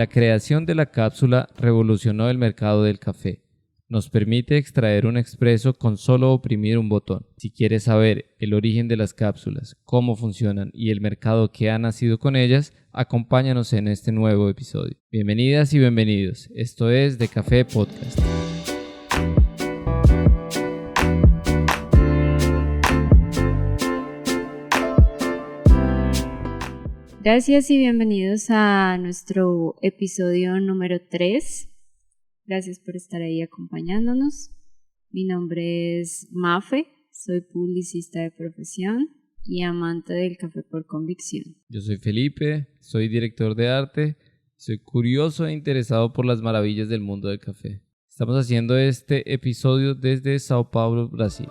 La creación de la cápsula revolucionó el mercado del café. Nos permite extraer un expreso con solo oprimir un botón. Si quieres saber el origen de las cápsulas, cómo funcionan y el mercado que ha nacido con ellas, acompáñanos en este nuevo episodio. Bienvenidas y bienvenidos. Esto es De Café Podcast. Gracias y bienvenidos a nuestro episodio número 3. Gracias por estar ahí acompañándonos. Mi nombre es Mafe, soy publicista de profesión y amante del café por convicción. Yo soy Felipe, soy director de arte, soy curioso e interesado por las maravillas del mundo del café. Estamos haciendo este episodio desde Sao Paulo, Brasil.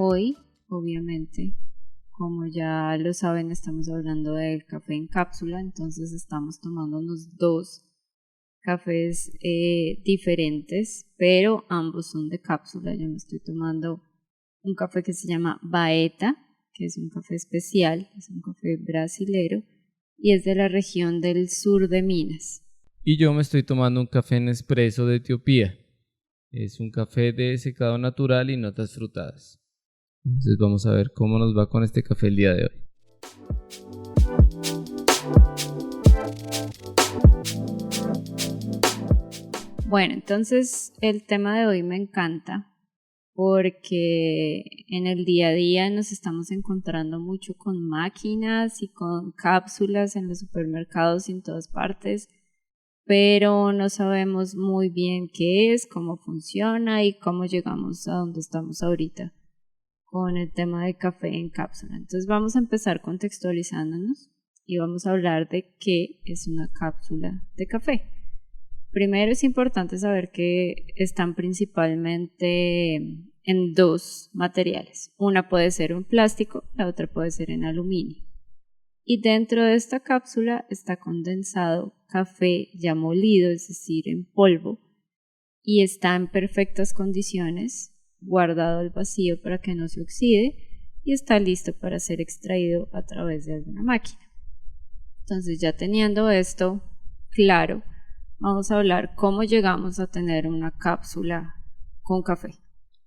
Hoy, obviamente, como ya lo saben, estamos hablando del café en cápsula, entonces estamos tomándonos dos cafés diferentes, pero ambos son de cápsula. Yo me estoy tomando un café que se llama Baeta, que es un café especial, es un café brasilero y es de la región del sur de Minas. Y yo me estoy tomando un café Nespresso de Etiopía. Es un café de secado natural y notas frutadas. Entonces vamos a ver cómo nos va con este café el día de hoy. Bueno, entonces el tema de hoy me encanta porque en el día a día nos estamos encontrando mucho con máquinas y con cápsulas en los supermercados y en todas partes, pero no sabemos muy bien qué es, cómo funciona y cómo llegamos a donde estamos ahorita con el tema de café en cápsula. Entonces vamos a empezar contextualizándonos y vamos a hablar de qué es una cápsula de café. Primero es importante saber que están principalmente en dos materiales. Una puede ser en plástico, la otra puede ser en aluminio. Y dentro de esta cápsula está condensado café ya molido, es decir, en polvo, y está en perfectas condiciones, guardado al vacío para que no se oxide y está listo para ser extraído a través de alguna máquina. Entonces, ya teniendo esto claro, vamos a hablar cómo llegamos a tener una cápsula con café.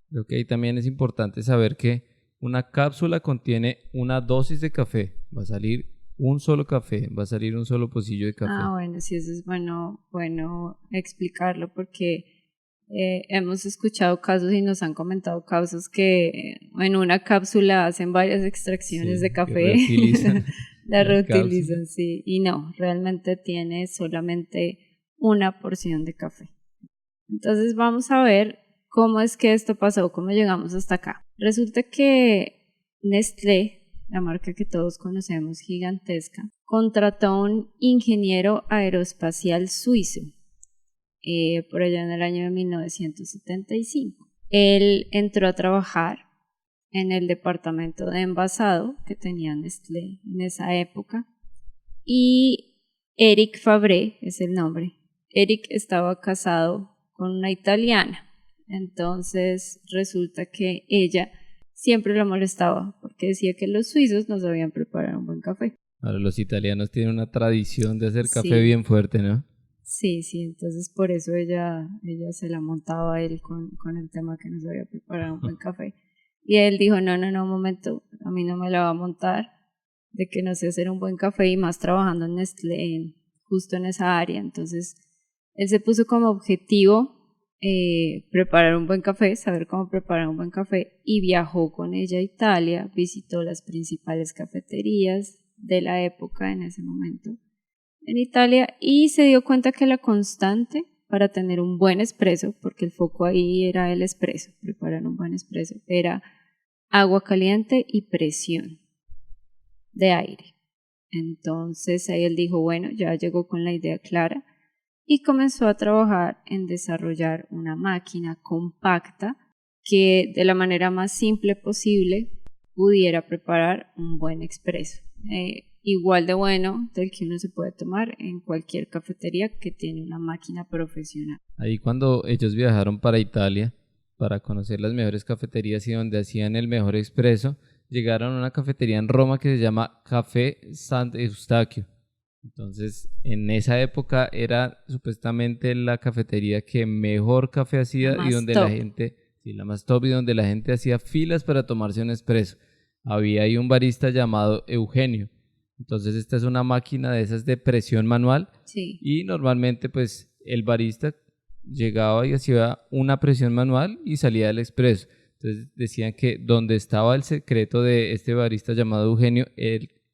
Creo que ahí también es importante saber que una cápsula contiene una dosis de café. Va a salir un solo café, va a salir un solo pocillo de café. Bueno, sí, eso es bueno explicarlo porque hemos escuchado casos y nos han comentado casos que en una cápsula hacen varias extracciones de café. La reutilizan, sí. Y no, realmente tiene solamente una porción de café. Entonces vamos a ver cómo es que esto pasó, cómo llegamos hasta acá. Resulta que Nestlé, la marca que todos conocemos, gigantesca, contrató a un ingeniero aeroespacial suizo por allá en el año de 1975. Él entró a trabajar en el departamento de envasado que tenía Nestlé en esa época y Eric Fabre es el nombre. Eric estaba casado con una italiana, entonces resulta que ella siempre lo molestaba porque decía que los suizos no sabían preparar un buen café. Ahora los italianos tienen una tradición de hacer café bien fuerte, ¿no? Sí, entonces por eso ella se la montaba a él con el tema que no sabía preparar un buen café. Y él dijo, no, un momento, a mí no me la va a montar de que no sé hacer un buen café y más trabajando en Nestlé, justo en esa área. Entonces él se puso como objetivo preparar un buen café, saber cómo preparar un buen café y viajó con ella a Italia, visitó las principales cafeterías de la época en ese momento en Italia y se dio cuenta que la constante para tener un buen espresso, porque el foco ahí era el espresso, preparar un buen espresso, era agua caliente y presión de aire. Entonces ahí él dijo, bueno, ya llegó con la idea clara y comenzó a trabajar en desarrollar una máquina compacta que de la manera más simple posible pudiera preparar un buen expreso. Igual de bueno del que uno se puede tomar en cualquier cafetería que tiene una máquina profesional. Ahí cuando ellos viajaron para Italia, para conocer las mejores cafeterías y donde hacían el mejor expreso, llegaron a una cafetería en Roma que se llama Café Sant'Eustachio. Entonces, en esa época era supuestamente la cafetería que mejor café La hacía y más donde la top. gente, sí, la más top y donde la gente hacía filas para tomarse un expreso. Había ahí un barista llamado Eugenio. Entonces, esta es una máquina de esas de presión manual Sí. y normalmente pues el barista llegaba y hacía una presión manual y salía del expreso. Entonces decían que donde estaba el secreto de este barista llamado Eugenio,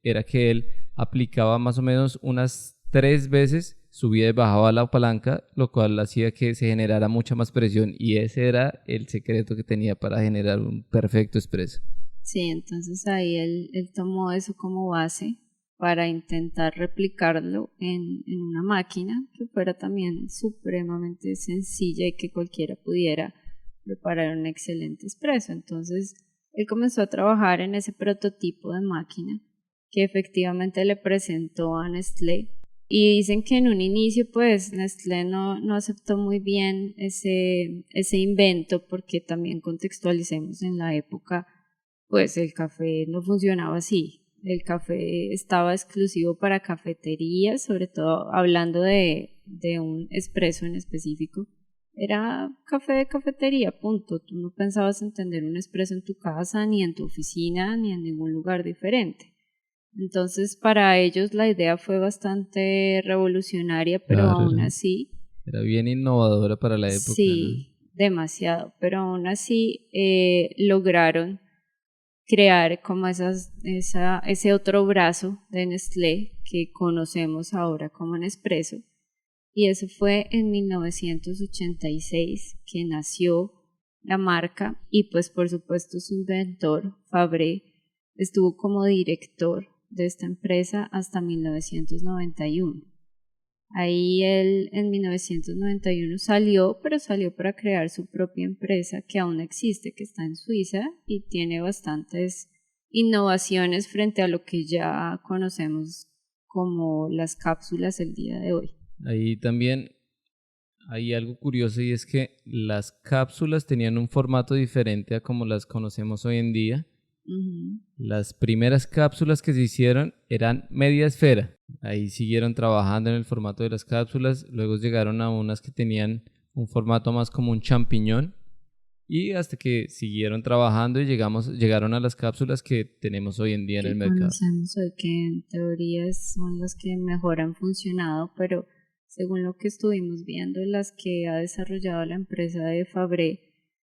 era que él aplicaba más o menos unas 3 veces, subía y bajaba la palanca, lo cual hacía que se generara mucha más presión y ese era el secreto que tenía para generar un perfecto expreso. Sí, entonces ahí él tomó eso como base para intentar replicarlo en una máquina que fuera también supremamente sencilla y que cualquiera pudiera preparar un excelente espresso. Entonces él comenzó a trabajar en ese prototipo de máquina que efectivamente le presentó a Nestlé. Y dicen que en un inicio pues Nestlé no aceptó muy bien ese invento porque también contextualicemos en la época pues el café no funcionaba así. El café estaba exclusivo para cafeterías, sobre todo hablando de un espresso en específico. Era café de cafetería, punto. Tú no pensabas en tener un espresso en tu casa, ni en tu oficina, ni en ningún lugar diferente. Entonces, para ellos la idea fue bastante revolucionaria, pero Claro, aún así, era bien innovadora para la época, ¿no? sí, demasiado, pero aún así lograron crear como ese otro brazo de Nestlé que conocemos ahora como Nespresso. Y eso fue en 1986 que nació la marca y pues por supuesto su inventor, Fabré, estuvo como director de esta empresa hasta 1991. Ahí él en 1991 salió, pero salió para crear su propia empresa que aún existe, que está en Suiza y tiene bastantes innovaciones frente a lo que ya conocemos como las cápsulas el día de hoy. Ahí también hay algo curioso y es que las cápsulas tenían un formato diferente a como las conocemos hoy en día. Ujú. Las primeras cápsulas que se hicieron eran media esfera. Ahí siguieron trabajando en el formato de las cápsulas. Luego llegaron a unas que tenían un formato más como un champiñón. Y hasta que siguieron trabajando y llegaron a las cápsulas que tenemos hoy en día en el Que mercado. conocemos hoy que en teoría son las que mejor han funcionado, pero según lo que estuvimos viendo, las que ha desarrollado la empresa de Fabré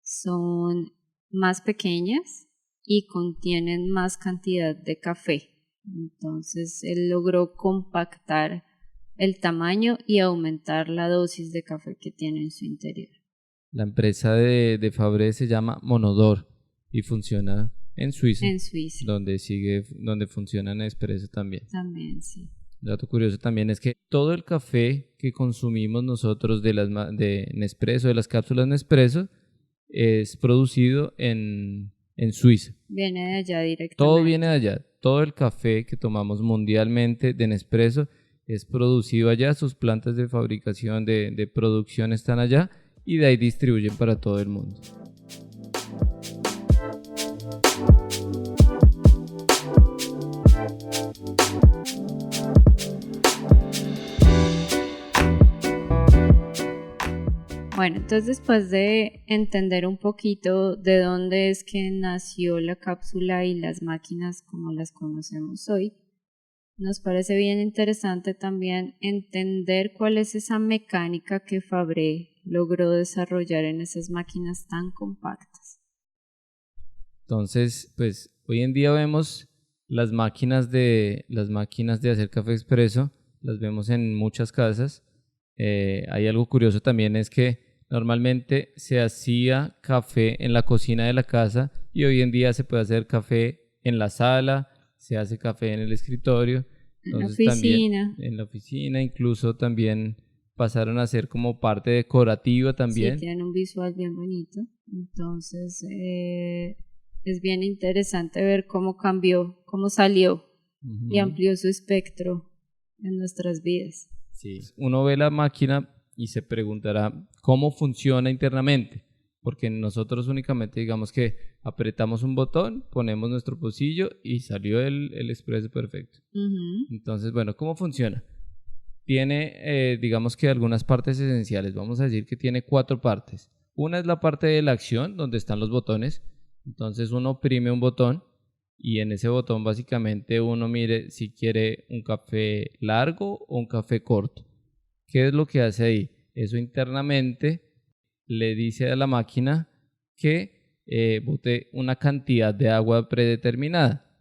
son más pequeñas y contienen más cantidad de café. Entonces él logró compactar el tamaño y aumentar la dosis de café que tiene en su interior. La empresa de Fabre se llama Monodor y funciona en Suiza, En Suiza donde funciona Nespresso también. también, sí. Dato curioso también es que todo el café que consumimos nosotros de Nespresso, de las cápsulas Nespresso, es producido en Suiza. Viene de allá Todo viene directamente. de allá. Todo el café que tomamos mundialmente de Nespresso es producido allá. Sus plantas de fabricación, de producción están allá y de ahí distribuyen para todo el mundo. Bueno, entonces después de entender un poquito de dónde es que nació la cápsula y las máquinas como las conocemos hoy, nos parece bien interesante también entender cuál es esa mecánica que Fabré logró desarrollar en esas máquinas tan compactas. Entonces, pues hoy en día vemos las máquinas de hacer café expreso, las vemos en muchas casas. Hay algo curioso también es que normalmente se hacía café en la cocina de la casa y hoy en día se puede hacer café en la sala, se hace café en el escritorio, En la entonces también oficina, en la oficina, incluso también pasaron a ser como parte decorativa sí, también. tienen un visual bien bonito. Entonces, es bien interesante ver cómo cambió, cómo salió y Ujú. amplió su espectro en nuestras vidas. Sí. Uno ve la máquina y se preguntará cómo funciona internamente. porque nosotros únicamente digamos que apretamos un botón, ponemos nuestro pocillo y salió el expreso perfecto. Entonces, bueno, ¿cómo funciona? Tiene, digamos que algunas partes esenciales. Vamos a decir que tiene 4 partes. Una es la parte de la acción, donde están los botones. Entonces uno oprime un botón y en ese botón básicamente uno mire si quiere un café largo o un café corto. ¿Qué es lo que hace ahí? Eso internamente le dice a la máquina que bote una cantidad de agua predeterminada,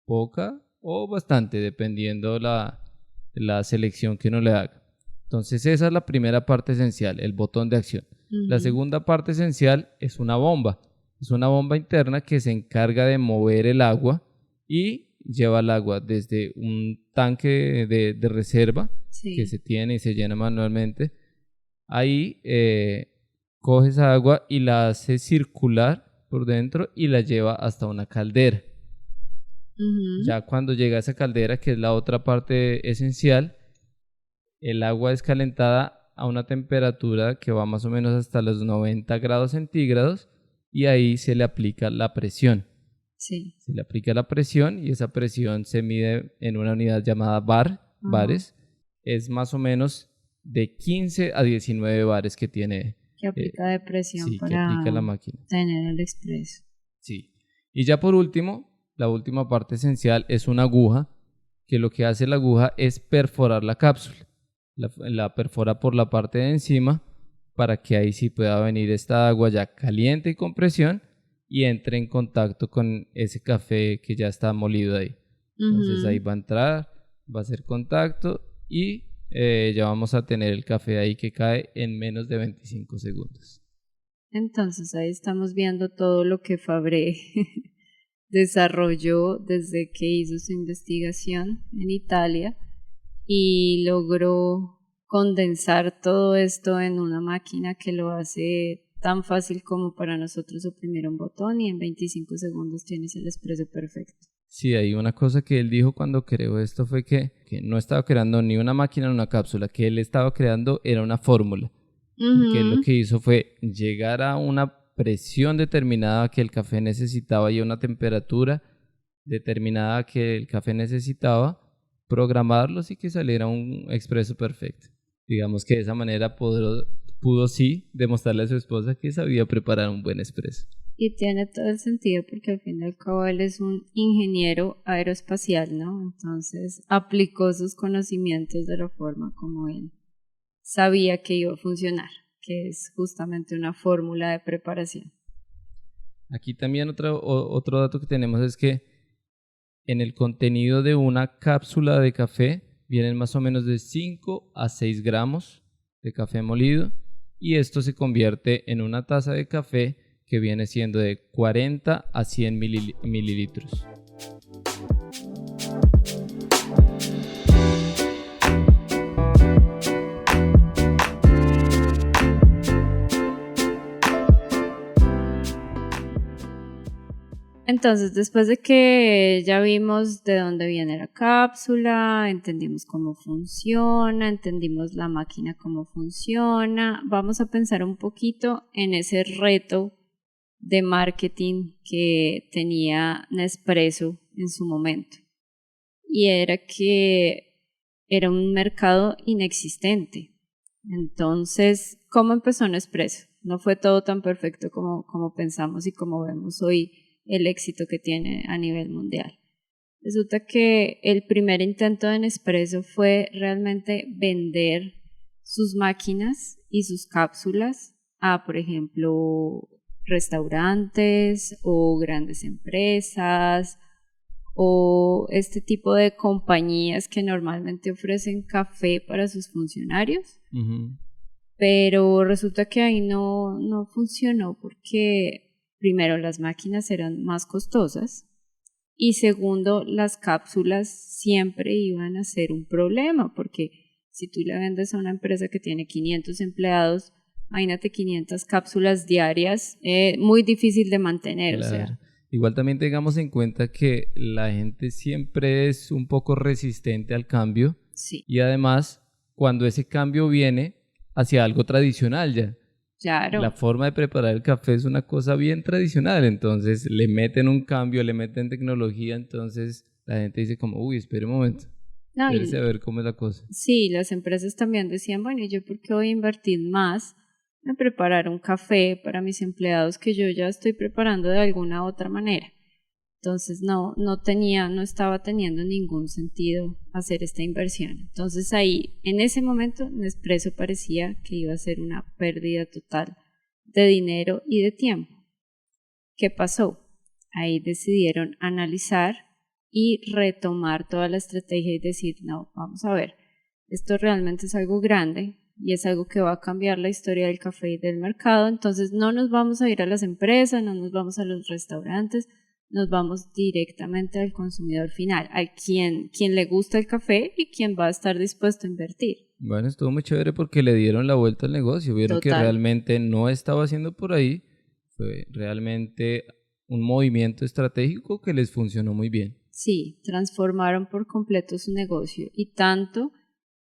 poca o bastante, dependiendo la selección que uno le haga. Entonces esa es la primera parte esencial, el botón de acción. La segunda parte esencial es una bomba. Es una bomba interna que se encarga de mover el agua y lleva el agua desde un tanque de reserva que se tiene y se llena manualmente. Ahí coge esa agua y la hace circular por dentro y la lleva hasta una caldera. Ya cuando llega a esa caldera, que es la otra parte esencial, el agua es calentada a una temperatura que va más o menos hasta los 90 grados centígrados y ahí se le aplica la presión. Sí. Se le aplica la presión y esa presión se mide en una unidad llamada bares. Es más o menos de 15 a 19 bares que tiene. Que aplica de presión sí, para que aplica la máquina. tener el expreso. Sí. Y ya por último, la última parte esencial es una aguja, que lo que hace la aguja es perforar la cápsula. La perfora por la parte de encima para que ahí sí pueda venir esta agua ya caliente y con presión y entre en contacto con ese café que ya está molido ahí. Entonces ahí va a entrar, va a hacer contacto y ya vamos a tener el café ahí que cae en menos de 25 segundos. Entonces ahí estamos viendo todo lo que Fabré desarrolló desde que hizo su investigación en Italia y logró condensar todo esto en una máquina que lo hace tan fácil como para nosotros oprimir un botón y en 25 segundos tienes el expreso perfecto. Sí, hay una cosa que él dijo cuando creó esto fue que no estaba creando ni una máquina ni una cápsula, que él estaba creando era una fórmula. Que lo que hizo fue llegar a una presión determinada que el café necesitaba y a una temperatura determinada que el café necesitaba, programarlos y que saliera un expreso perfecto. Digamos que de esa manera pudo sí demostrarle a su esposa que sabía preparar un buen expreso. Y tiene todo el sentido porque al fin y al cabo él es un ingeniero aeroespacial, ¿no? Entonces aplicó sus conocimientos de la forma como él sabía que iba a funcionar, que es justamente una fórmula de preparación. Aquí también otro dato que tenemos es que en el contenido de una cápsula de café vienen más o menos de 5 a 6 gramos de café molido y esto se convierte en una taza de café que viene siendo de 40 a 100 mililitros. Entonces, después de que ya vimos de dónde viene la cápsula, entendimos cómo funciona, entendimos la máquina cómo funciona, vamos a pensar un poquito en ese reto de marketing que tenía Nespresso en su momento. Y era que era un mercado inexistente. Entonces, ¿cómo empezó Nespresso? No fue todo tan perfecto como pensamos y como vemos hoy el éxito que tiene a nivel mundial. Resulta que el primer intento de Nespresso fue realmente vender sus máquinas y sus cápsulas a, por ejemplo, restaurantes o grandes empresas o este tipo de compañías que normalmente ofrecen café para sus funcionarios. Pero resulta que ahí no funcionó porque primero, las máquinas eran más costosas y segundo, las cápsulas siempre iban a ser un problema porque si tú le vendes a una empresa que tiene 500 empleados, imagínate 500 cápsulas diarias, muy difícil de mantener. Claro. O sea. Igual también tengamos en cuenta que la gente siempre es un poco resistente al cambio. Sí. Y además, cuando ese cambio viene hacia algo tradicional ya. Claro. La forma de preparar el café es una cosa bien tradicional, entonces le meten un cambio, le meten tecnología, entonces la gente dice como, uy, espere un momento, No, espérese a ver cómo es la cosa. sí, las empresas también decían, bueno, ¿y yo por qué voy a invertir más en preparar un café para mis empleados que yo ya estoy preparando de alguna otra manera? Entonces no estaba teniendo ningún sentido hacer esta inversión. Entonces ahí, en ese momento, Nespresso parecía que iba a ser una pérdida total de dinero y de tiempo. ¿Qué pasó? Ahí decidieron analizar y retomar toda la estrategia y decir, no, vamos a ver, esto realmente es algo grande y es algo que va a cambiar la historia del café y del mercado, entonces no nos vamos a ir a las empresas, no nos vamos a los restaurantes, nos vamos directamente al consumidor final, a quien le gusta el café y quien va a estar dispuesto a invertir. Bueno, estuvo muy chévere porque le dieron la vuelta al negocio, vieron que Total. realmente no estaba haciendo por ahí, fue realmente un movimiento estratégico que les funcionó muy bien. Sí, transformaron por completo su negocio y tanto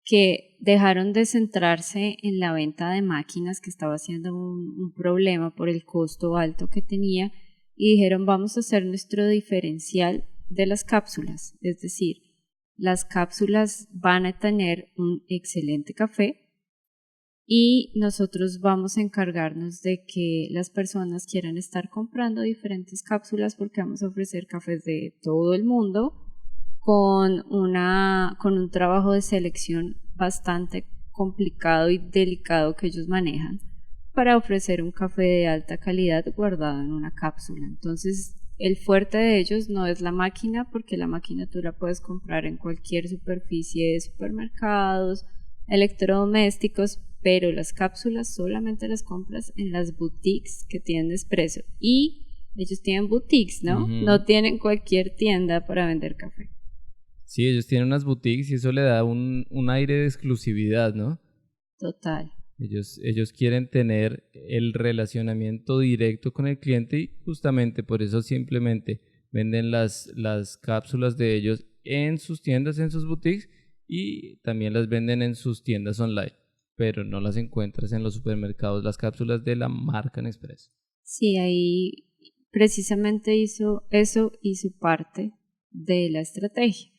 que dejaron de centrarse en la venta de máquinas, que estaba siendo un problema por el costo alto que tenía, y dijeron vamos a hacer nuestro diferencial de las cápsulas, es decir, las cápsulas van a tener un excelente café y nosotros vamos a encargarnos de que las personas quieran estar comprando diferentes cápsulas porque vamos a ofrecer cafés de todo el mundo con un trabajo de selección bastante complicado y delicado que ellos manejan para ofrecer un café de alta calidad guardado en una cápsula. Entonces, el fuerte de ellos no es la máquina, porque la máquina tú la puedes comprar en cualquier superficie de supermercados, electrodomésticos, pero las cápsulas solamente las compras en las boutiques que tienen Nespresso. Y ellos tienen boutiques, ¿no? Ujú. No tienen cualquier tienda para vender café. Sí, ellos tienen unas boutiques y eso le da un aire de exclusividad, ¿no? Total. Ellos quieren tener el relacionamiento directo con el cliente y justamente por eso simplemente venden las cápsulas de ellos en sus tiendas, en sus boutiques y también las venden en sus tiendas online, pero no las encuentras en los supermercados, las cápsulas de la marca Nespresso. Sí, ahí precisamente hizo parte de la estrategia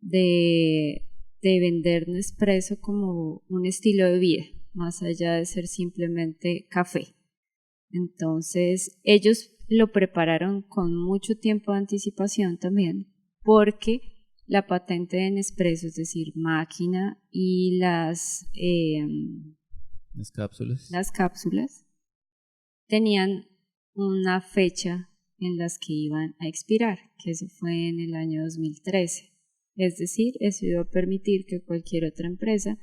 de, de vender Nespresso como un estilo de vida, más allá de ser simplemente café. Entonces, ellos lo prepararon con mucho tiempo de anticipación también, porque la patente de Nespresso, es decir, máquina y Las cápsulas. las cápsulas, tenían una fecha en las que iban a expirar, que eso fue en el año 2013. Es decir, eso iba a permitir que cualquier otra empresa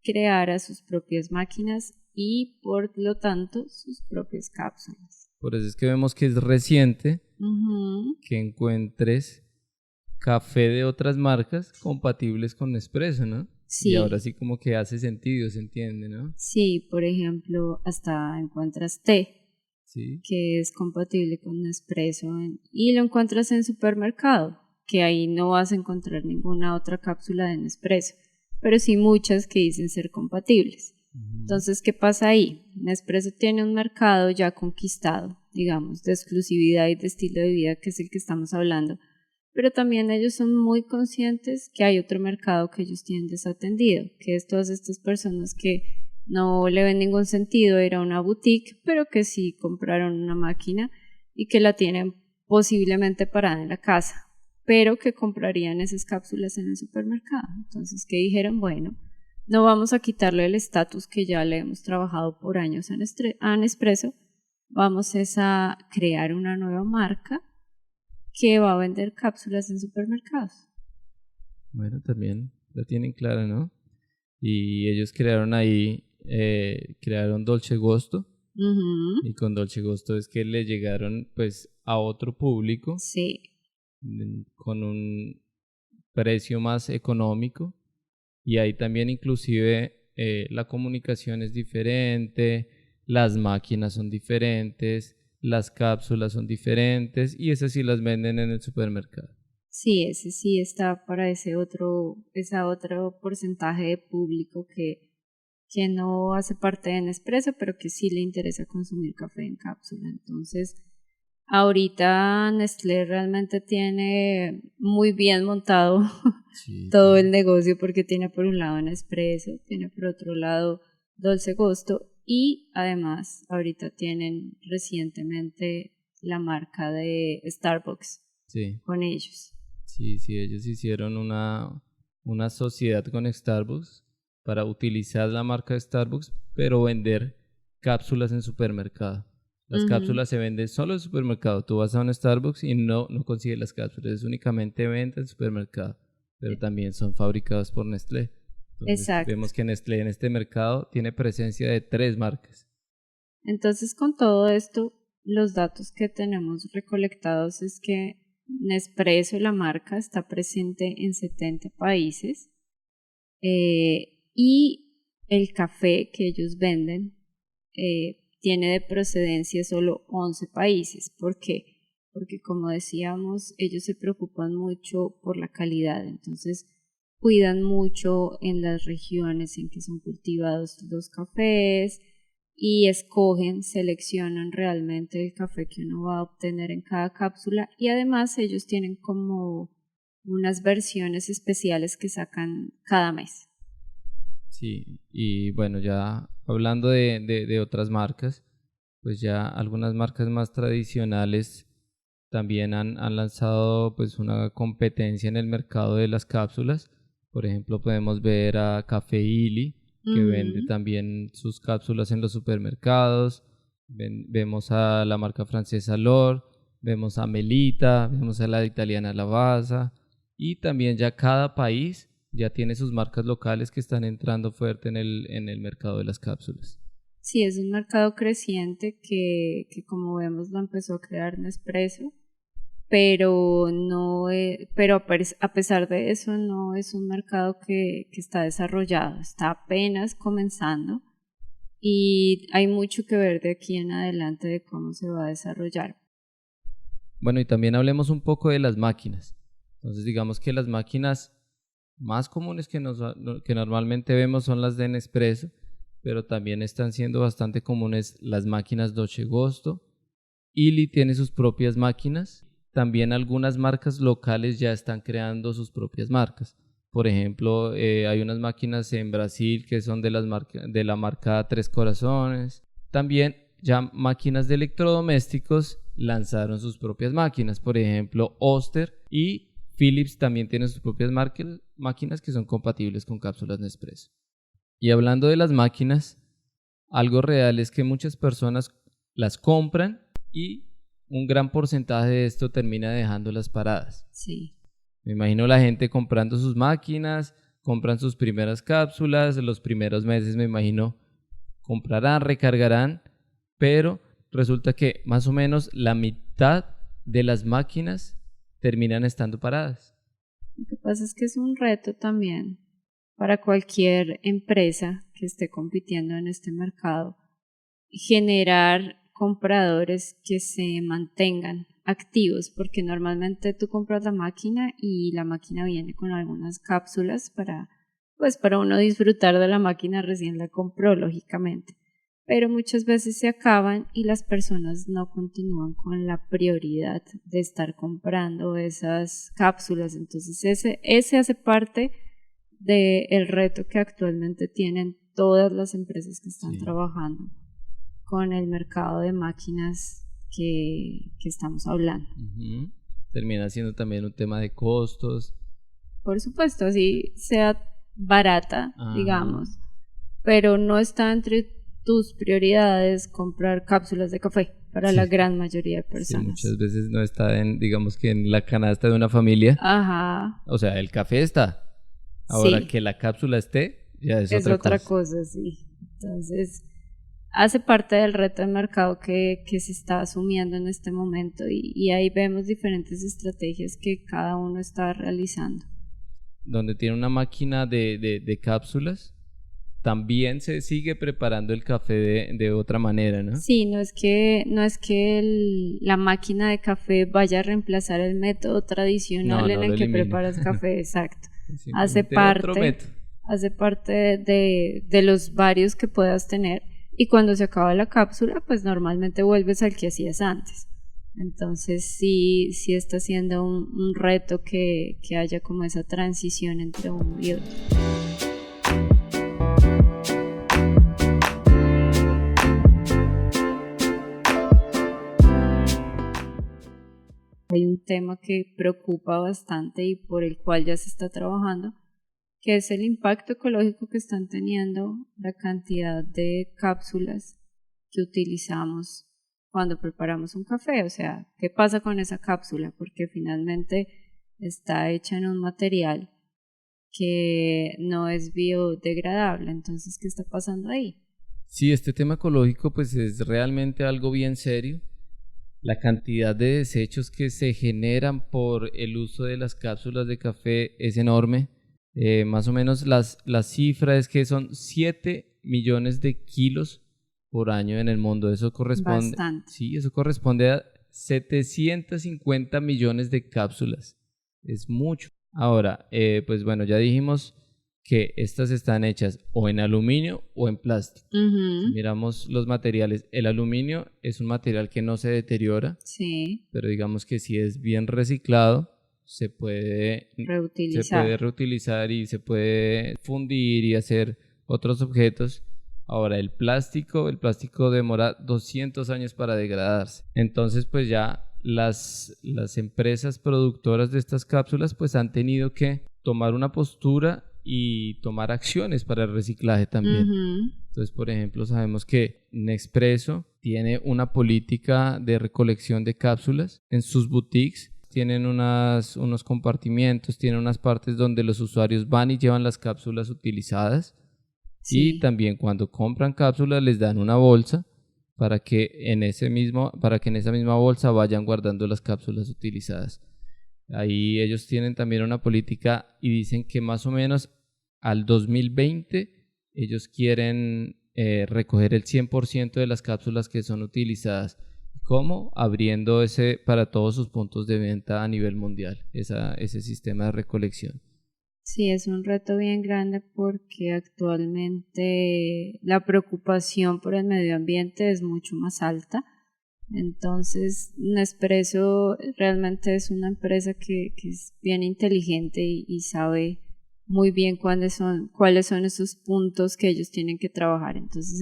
creara sus propias máquinas y por lo tanto sus propias cápsulas. Por eso es que vemos que es reciente Ujú. que encuentres café de otras marcas compatibles con Nespresso, ¿no? Y ahora Sí, sí como que hace sentido, se entiende, ¿no? sí, por ejemplo, hasta encuentras té Sí. que es compatible con Nespresso y lo encuentras en supermercado, que ahí no vas a encontrar ninguna otra cápsula de Nespresso, pero sí muchas que dicen ser compatibles. Ujú. Entonces, ¿qué pasa ahí? Nespresso tiene un mercado ya conquistado, digamos, de exclusividad y de estilo de vida, que es el que estamos hablando, pero también ellos son muy conscientes que hay otro mercado que ellos tienen desatendido, que es todas estas personas que no le ven ningún sentido ir a una boutique, pero que sí compraron una máquina y que la tienen posiblemente parada en la casa, pero que comprarían esas cápsulas en el supermercado. Entonces, ¿qué dijeron? Bueno, no vamos a quitarle el estatus que ya le hemos trabajado por años a Nespresso, vamos es a crear una nueva marca que va a vender cápsulas en supermercados. Bueno, también la tienen clara, ¿no? Y ellos crearon ahí, crearon Dolce Gusto Ujú. y con Dolce Gusto es que le llegaron pues a otro público Sí, con un precio más económico y ahí también inclusive la comunicación es diferente, las máquinas son diferentes, las cápsulas son diferentes y esas sí las venden en el supermercado. sí, ese sí está para ese otro porcentaje de público que que no hace parte de Nespresso, pero que sí le interesa consumir café en cápsula. Entonces, ahorita Nestlé realmente tiene muy bien montado Sí, todo claro. el negocio porque tiene por un lado Nespresso, tiene por otro lado Dolce Gusto y además ahorita tienen recientemente la marca de Starbucks Sí, con ellos. sí, sí, ellos hicieron una sociedad con Starbucks para utilizar la marca de Starbucks, pero vender cápsulas en supermercado. Las Ujú. cápsulas se venden solo en supermercado. Tú vas a un Starbucks y no consigues las cápsulas, es únicamente venta en supermercado, pero también son fabricadas por Nestlé. Entonces Exacto. vemos que Nestlé en este mercado tiene presencia de 3 marcas. Entonces, con todo esto, los datos que tenemos recolectados es que Nespresso, la marca, está presente en 70 países y el café que ellos venden tiene de procedencia solo 11 países. ¿Por qué? Porque como decíamos, ellos se preocupan mucho por la calidad, entonces cuidan mucho en las regiones en que son cultivados los cafés y escogen, seleccionan realmente el café que uno va a obtener en cada cápsula y además ellos tienen como unas versiones especiales que sacan cada mes. Sí, y bueno, ya hablando de otras marcas, pues ya algunas marcas más tradicionales también han lanzado pues una competencia en el mercado de las cápsulas. Por ejemplo, podemos ver a Café Illy, que vende Ujú. también sus cápsulas en los supermercados. Vemos a la marca francesa L'Or, vemos a Melita, vemos a la italiana Lavazza y también ya cada país ya tiene sus marcas locales que están entrando fuerte en el mercado de las cápsulas. Sí, es un mercado creciente que como vemos lo empezó a crear Nespresso, pero no pero a pesar de eso no es un mercado que está desarrollado, está apenas comenzando y hay mucho que ver de aquí en adelante de cómo se va a desarrollar. Bueno, y también hablemos un poco de las máquinas. Entonces, digamos que las máquinas más comunes que normalmente vemos son las de Nespresso, pero también están siendo bastante comunes las máquinas Dolce Gusto. Illy tiene sus propias máquinas. También algunas marcas locales ya están creando sus propias marcas. Por ejemplo, hay unas máquinas en Brasil que son de la marca Tres Corazones. También ya máquinas de electrodomésticos lanzaron sus propias máquinas. Por ejemplo, Oster y Philips también tienen sus propias máquinas que son compatibles con cápsulas Nespresso. Y hablando de las máquinas, algo real es que muchas personas las compran y un gran porcentaje de esto termina dejándolas paradas. Sí. Me imagino la gente comprando sus máquinas, compran sus primeras cápsulas, los primeros meses me imagino comprarán, recargarán, pero resulta que más o menos la mitad de las máquinas terminan estando paradas. Lo que pasa es que es un reto también para cualquier empresa que esté compitiendo en este mercado generar compradores que se mantengan activos, porque normalmente tú compras la máquina y la máquina viene con algunas cápsulas pues para uno disfrutar de la máquina recién la compró, lógicamente. Pero muchas veces se acaban y las personas no continúan con la prioridad de estar comprando esas cápsulas. Entonces ese hace parte del reto que actualmente tienen todas las empresas que están Sí. trabajando con el mercado de máquinas que estamos hablando. Ujú. Termina siendo también un tema de costos. Por supuesto, así sea barata, Ajá. digamos, pero no está entre tus prioridades comprar cápsulas de café para la Sí, gran mayoría de sí, muchas personas. veces no está en, digamos que en la canasta de una familia. Ajá, O sea, el café está. Ahora que sí, la cápsula esté, ya es es otra otra cosa. cosa, sí. Entonces, hace parte del reto de mercado que se está asumiendo en este momento y ahí vemos diferentes estrategias que cada uno está realizando. Donde tiene una máquina de cápsulas, también se sigue preparando el café de otra manera, ¿no? Sí, no es que la máquina de café vaya a reemplazar el método No, tradicional en no lo el que elimina. preparas café, exacto. Hace Simplemente otro parte, método. hace parte de los varios que puedas tener, y cuando se acaba la cápsula, pues normalmente vuelves al que hacías antes. Entonces sí está siendo un reto que haya como esa transición entre uno y otro. Hay un tema que preocupa bastante y por el cual ya se está trabajando, que es el impacto ecológico que están teniendo la cantidad de cápsulas que utilizamos cuando preparamos un café. O sea, ¿qué pasa con esa cápsula? Porque finalmente está hecha en un material que no es biodegradable. Entonces, ¿qué está pasando ahí? Sí, este tema ecológico pues es realmente algo bien serio. La cantidad de desechos que se generan por el uso de las cápsulas de café es enorme. Más o menos la cifra es que son 7 millones de kilos por año en el mundo. Bastante. Sí, eso corresponde a 750 millones de cápsulas. Es mucho. Ahora, pues bueno, ya dijimos que estas están hechas o en aluminio o en plástico. Si miramos los materiales, el aluminio es un material que no se deteriora, Sí, pero digamos que si es bien reciclado, se puede reutilizar y se puede fundir y hacer otros objetos. Ahora, el plástico demora 200 años para degradarse. Entonces, pues ya las empresas productoras de estas cápsulas pues han tenido que tomar una postura y tomar acciones para el reciclaje también. Entonces, por ejemplo, sabemos que Nespresso tiene una política de recolección de cápsulas en sus boutiques. Tienen unos compartimientos, tienen unas partes donde los usuarios van y llevan las cápsulas utilizadas. sí. Y también cuando compran cápsulas les dan una bolsa para que en esa misma bolsa vayan guardando las cápsulas utilizadas. Ahí ellos tienen también una política y dicen que más o menos al 2020 ellos quieren recoger el 100% de las cápsulas que son utilizadas. ¿Cómo? Abriendo ese para todos sus puntos de venta a nivel mundial, ese sistema de recolección. Sí, es un reto bien grande porque actualmente la preocupación por el medio ambiente es mucho más alta. Entonces, Nespresso realmente es una empresa que es bien inteligente y sabe muy bien cuáles son esos puntos que ellos tienen que trabajar. Entonces,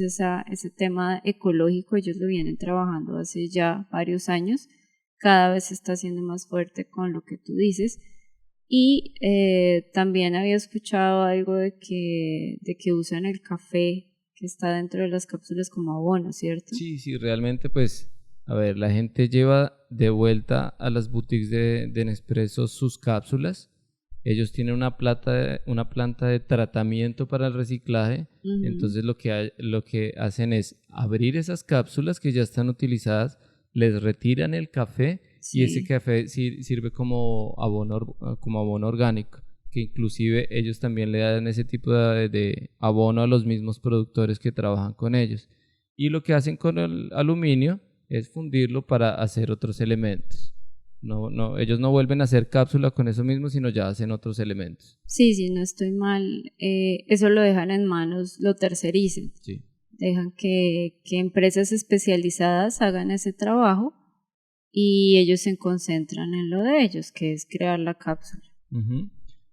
ese tema ecológico ellos lo vienen trabajando hace ya varios años. Cada vez se está haciendo más fuerte con lo que tú dices. Y también había escuchado algo de que usan el café que está dentro de las cápsulas como abono, ¿cierto? Sí, realmente pues, a ver, la gente lleva de vuelta a las boutiques de Nespresso sus cápsulas. Ellos tienen una planta de tratamiento para el reciclaje. Entonces lo que hacen es abrir esas cápsulas que ya están utilizadas, les retiran el café y ese Sí. café sirve como abono orgánico, que inclusive ellos también le dan ese tipo de abono a los mismos productores que trabajan con ellos. Y lo que hacen con el aluminio es fundirlo para hacer otros elementos. Ellos no vuelven a hacer cápsula con eso mismo, sino ya hacen otros elementos. Sí, si no estoy mal, eso lo dejan en manos, lo tercericen. Sí. Dejan que empresas especializadas hagan ese trabajo y ellos se concentran en lo de ellos, que es crear la cápsula.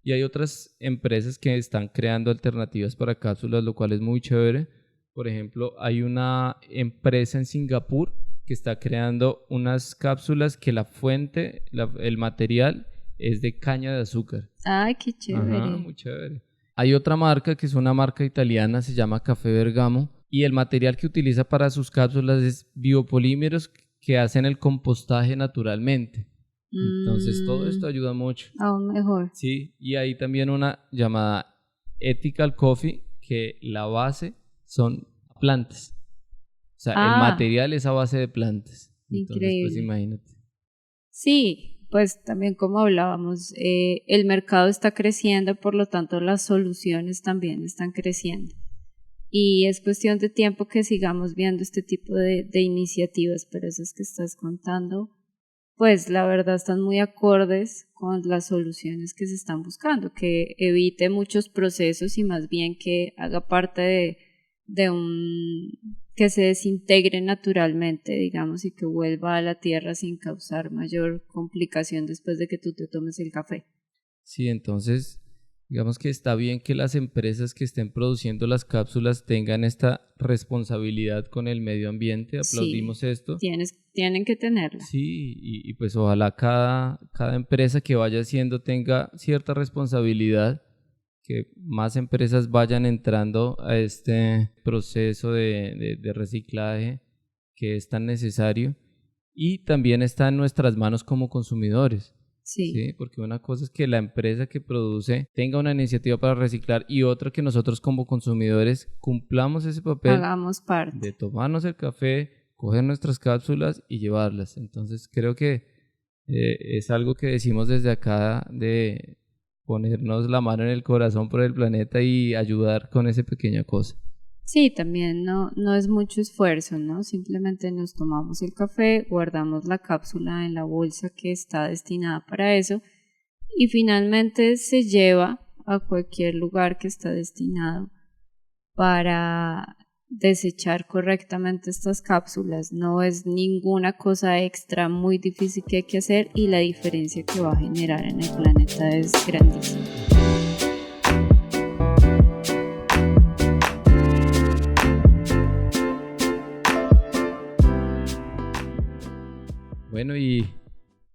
Y hay otras empresas que están creando alternativas para cápsulas, lo cual es muy chévere. Por ejemplo, hay una empresa en Singapur que está creando unas cápsulas que el material es de caña de azúcar. Ay, qué chévere. Ajá, muy chévere. Hay otra marca que es una marca italiana, se llama Café Bergamo, y el material que utiliza para sus cápsulas es biopolímeros que hacen el compostaje naturalmente. Entonces todo esto ayuda mucho. Aún mejor. Sí, y hay también una llamada Ethical Coffee, que la base son plantas. O sea, el material es a base de plantas. Entonces, pues Increíble. imagínate. Sí, pues también como hablábamos, el mercado está creciendo, por lo tanto las soluciones también están creciendo. Y es cuestión de tiempo que sigamos viendo este tipo de iniciativas, pero esas que estás contando, pues la verdad están muy acordes con las soluciones que se están buscando, que evite muchos procesos y más bien que haga parte de un que se desintegre naturalmente, digamos, y que vuelva a la tierra sin causar mayor complicación después de que tú te tomes el café. Sí, entonces, digamos que está bien que las empresas que estén produciendo las cápsulas tengan esta responsabilidad con el medio ambiente, Sí, aplaudimos esto. tienen que tenerla. Sí, y pues ojalá cada empresa que vaya haciendo tenga cierta responsabilidad, que más empresas vayan entrando a este proceso de reciclaje que es tan necesario y también está en nuestras manos como consumidores. Sí, Sí, porque una cosa es que la empresa que produce tenga una iniciativa para reciclar y otra que nosotros como consumidores cumplamos ese papel hagamos de parte. tomarnos el café, coger nuestras cápsulas y llevarlas. Entonces creo que es algo que decimos desde acá de ponernos la mano en el corazón por el planeta y ayudar con esa pequeña cosa. Sí, también no es mucho esfuerzo, ¿no? Simplemente nos tomamos el café, guardamos la cápsula en la bolsa que está destinada para eso y finalmente se lleva a cualquier lugar que está destinado para desechar correctamente estas cápsulas. No es ninguna cosa extra muy difícil que hay que hacer y la diferencia que va a generar en el planeta es grandísima. Bueno, y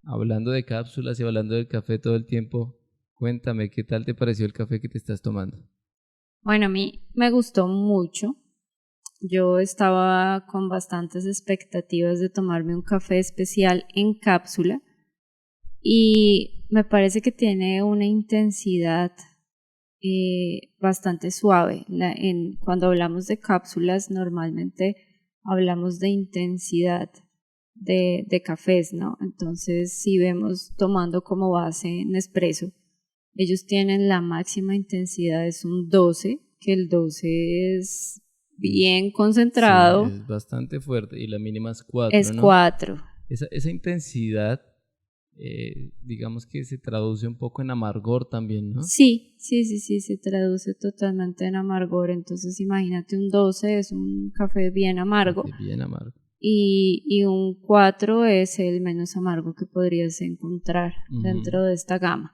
hablando de cápsulas y hablando del café todo el tiempo, cuéntame, ¿qué tal te pareció el café que te estás tomando? Bueno, a mí me gustó mucho. Yo estaba con bastantes expectativas de tomarme un café especial en cápsula y me parece que tiene una intensidad bastante suave. Cuando hablamos de cápsulas, normalmente hablamos de intensidad de cafés, ¿no? Entonces, si vemos tomando como base Nespresso, ellos tienen la máxima intensidad, es un 12, que el 12 es bien Sí, concentrado, es bastante fuerte y la mínima es 4, es ¿no? 4. Esa intensidad, digamos que se traduce un poco en amargor también, ¿no? Sí, se traduce totalmente en amargor. Entonces, imagínate un 12 es un café bien amargo Café bien amargo. y un 4 es el menos amargo que podrías encontrar Ujú. dentro de esta gama.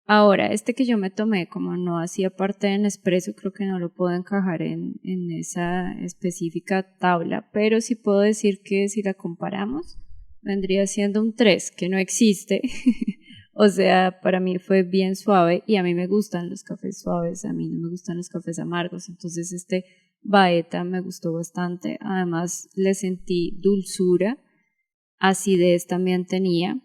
Ahora, este que yo me tomé, como no hacía parte de Nespresso, creo que no lo puedo encajar en esa específica tabla, pero sí puedo decir que si la comparamos, vendría siendo un 3 que no existe. O sea, para mí fue bien suave y a mí me gustan los cafés suaves, a mí no me gustan los cafés amargos, entonces este Baeta me gustó bastante, además le sentí dulzura, acidez también tenía.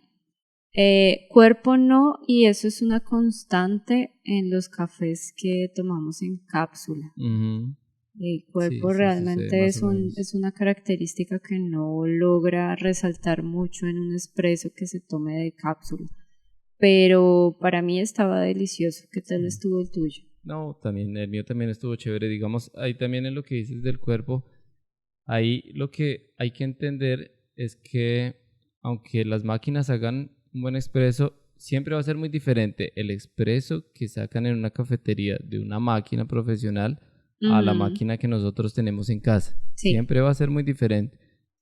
Cuerpo no, y eso es una constante en los cafés que tomamos en cápsula. Ujú. El Sí, cuerpo sí sucede realmente más o menos. es una característica que no logra resaltar mucho en un espresso que se tome de cápsula. Pero para mí estaba delicioso. ¿Qué tal Sí. estuvo el tuyo? No, también, el mío también estuvo chévere. Digamos, ahí también en lo que dices del cuerpo, ahí lo que hay que entender es que aunque las máquinas hagan un buen expreso, siempre va a ser muy diferente el expreso que sacan en una cafetería de una máquina profesional a la Ujú, máquina que nosotros tenemos en casa. sí, Siempre va a ser muy diferente.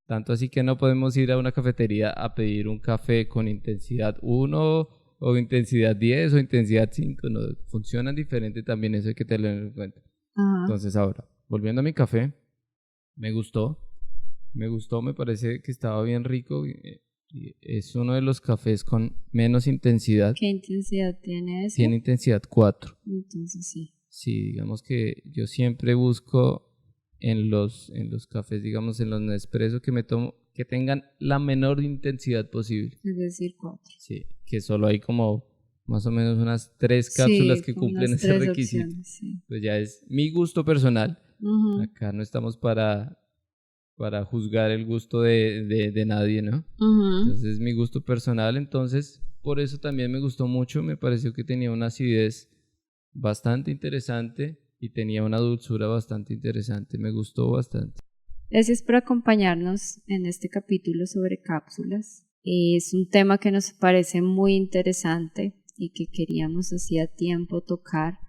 Tanto así que no podemos ir a una cafetería a pedir un café con intensidad 1 o intensidad 10 o intensidad 5. No, funcionan diferente también, eso hay que tenerlo en cuenta. ajá. Entonces ahora, volviendo a mi café, me gustó. Me gustó, me parece que estaba bien rico. Y es uno de los cafés con menos intensidad. ¿Qué intensidad tiene ese? Tiene intensidad 4. Entonces sí, Sí, digamos que yo siempre busco en los cafés, digamos en los Nespresso que me tomo, que tengan la menor intensidad posible. es decir, 4. Sí, que solo hay como más o menos unas 3 cápsulas Sí, que con cumplen unas ese tres requisito. opciones, sí. Pues ya es mi gusto personal. Ujú, Acá no estamos para juzgar el gusto de nadie, ¿no? ujú. Entonces es mi gusto personal, entonces por eso también me gustó mucho, me pareció que tenía una acidez bastante interesante y tenía una dulzura bastante interesante, me gustó bastante. Gracias por acompañarnos en este capítulo sobre cápsulas. Es un tema que nos parece muy interesante y que queríamos hacía tiempo tocar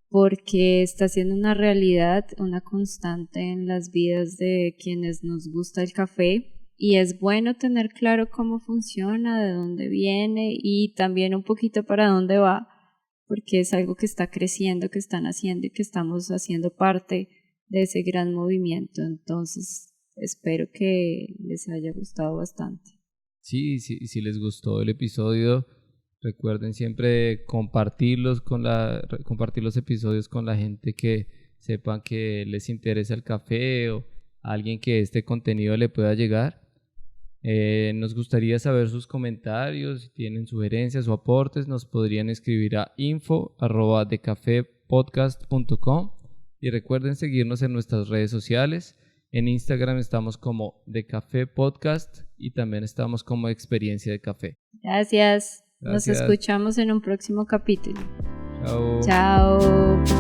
porque está siendo una realidad, una constante en las vidas de quienes nos gusta el café y es bueno tener claro cómo funciona, de dónde viene y también un poquito para dónde va, porque es algo que está creciendo, que están haciendo y que estamos haciendo parte de ese gran movimiento. Entonces, espero que les haya gustado bastante. Sí, si les gustó el episodio, recuerden siempre compartir los episodios con la gente que sepan que les interesa el café o a alguien que este contenido le pueda llegar. Nos gustaría saber sus comentarios, si tienen sugerencias o aportes, nos podrían escribir a info@decafepodcast.com y recuerden seguirnos en nuestras redes sociales. En Instagram estamos como De Café Podcast y también estamos como Experiencia de Café. Gracias. Nos Gracias. escuchamos en un próximo capítulo. Chao. Chao.